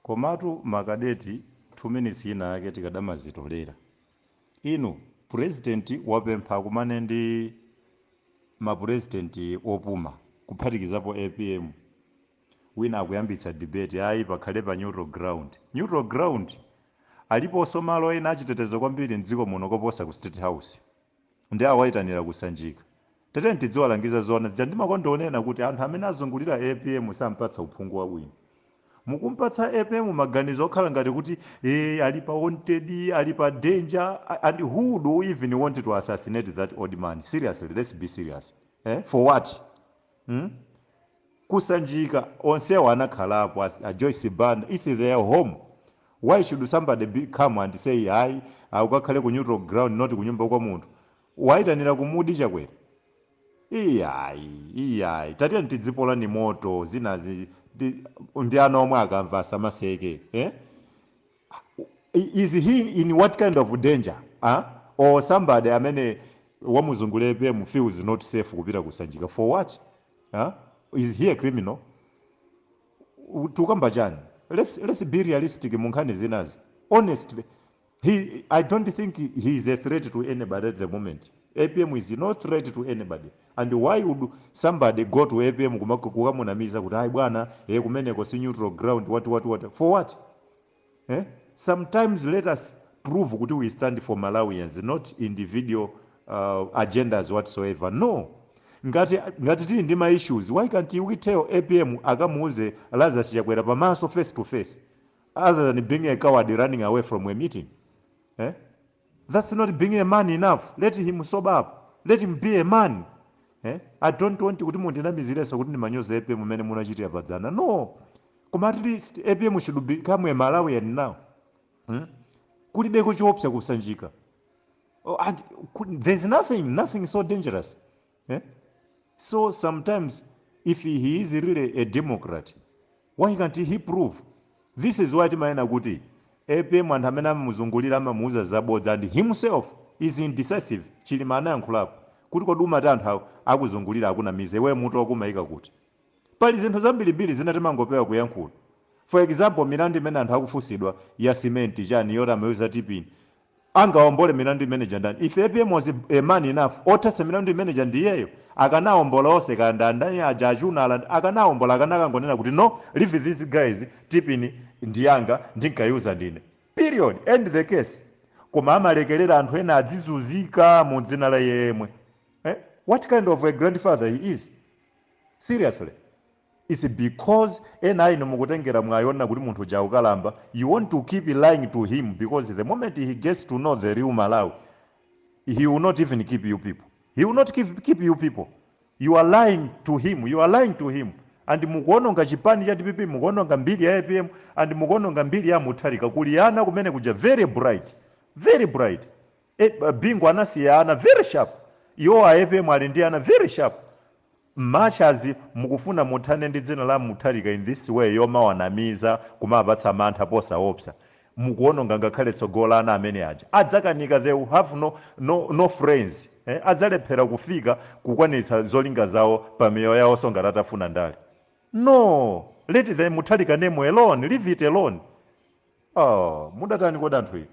Komatu Makadeti 2 minutes Inayake tikadamazitolera. Inu president wapempha kumane ndi president opuma kuphatikizapo APM. Wina akuyambitsa debate ayi pakhale pa neutral ground. Neutral ground alipo somalo ena achitetezo kwambiri mdziko muno koposa ku State House. Ndi awaitanira kusanjika. Tete ntidziwalangiza zona zija ndimakondonena kuti anthu amene azungulira APM sampatsa uphungu wabwino. Mukumpatsa APM maganizo okhala ngati kuti alipa wanted, alipa danger, and who do even want to assassinate that old man? Seriously, let's be serious. For what? Kusanjika onsewa anakhalapo a Joyce Band, it's their home. Why should somebody come and say hayi akukakhale ku neutral ground not kunyumba kwa munthu? Waitanira kumudi chakwera. Iyayi tatiya ntidzipola ni moto zinazi ndi ana omwe akamva samaseke. Is he in what kind of danger? Or somebody amene wamuzungule APM feels not safe kupita kusanjika? For what? Is he a criminal? Tukamba chani? Let's be realistic munkhani zinazi. Honestly, I don't think he is a threat to anybody at the moment. APM is no threat to anybody. And why would somebody go to APM kukamunamiza kuti hayi bwana kumeneko si neutral ground what? For what? Sometimes let us prove kuti we stand for Malawians, not individual agendas whatsoever. No. Ngati tili ndi ma issues, why can't we tell APM akamuuze Lazarus Chakwera pamaso face to face, other than being a coward running away from a meeting? That's not being a man enough. Let him sober up. Let him be a man. I don't want kuti mundinamiziresa kuti ndimanyoza APM mene munachitira padzana. No. Koma at least APM should become a Malawian now. Kulibe kuchiopsa kusanjika. And there's nothing so dangerous. So sometimes if he is really a Democrat, why can't he prove? This is why timaena kuti APM anthu amene amuzungulira amamuuza zabodza, and himself is indecisive. Chilimana yankhulapo kuti kodi umati anthu akuzungulira akunamize we mutu wakumayika kuti. Pali zinthu zambirimbiri zina timangopewa kuyankhula. For example, milandu imene anthu akufusidwa ya cement chani yota ameuza tipini angawombole milandu imene jandani. If APM was a man enough, otasa milandu imene jandiyeyo akanawombola onse kandandani ajajuna akanawombola akanakangonena kuti no, leave these guys, tipini ndiyanga ndinkayuza ndine. Period. End the case. Koma amalekelera anthu ena adzizuzika mu dzina la yemwe. What kind of a grandfather he is? Seriously. It's because ena mukutengera mwayona kuti munthu ja ukalamba, you want to keep lying to him, because the moment he gets to know the real Malawi, he will not even keep you people. He will not keep you people. You are lying to him. You are lying to him. And mukuononga chipani cha DPP, mukuononga mbili ya APM, and mukuononga mbili ya Mutharika. Kuliana kumene kuja very bright. Very bright. Bingu anasiyana very sharp. Yo APM alindiana very sharp. Much as mukufuna muthane ndi dzina la Mutharika in this way yoma wanamiza kumapatsa mantha posa opsa. Mukuononga ngakhale tsogola ana amene aja. Adzakanika, they will have no friends. Adzalephera kufika kukwanitsa zolinga zawo pamiyoyo yawo songa atafuna ndali. No, let the Mutharika name alone, leave it alone. Mudatani kwa danthu iyi.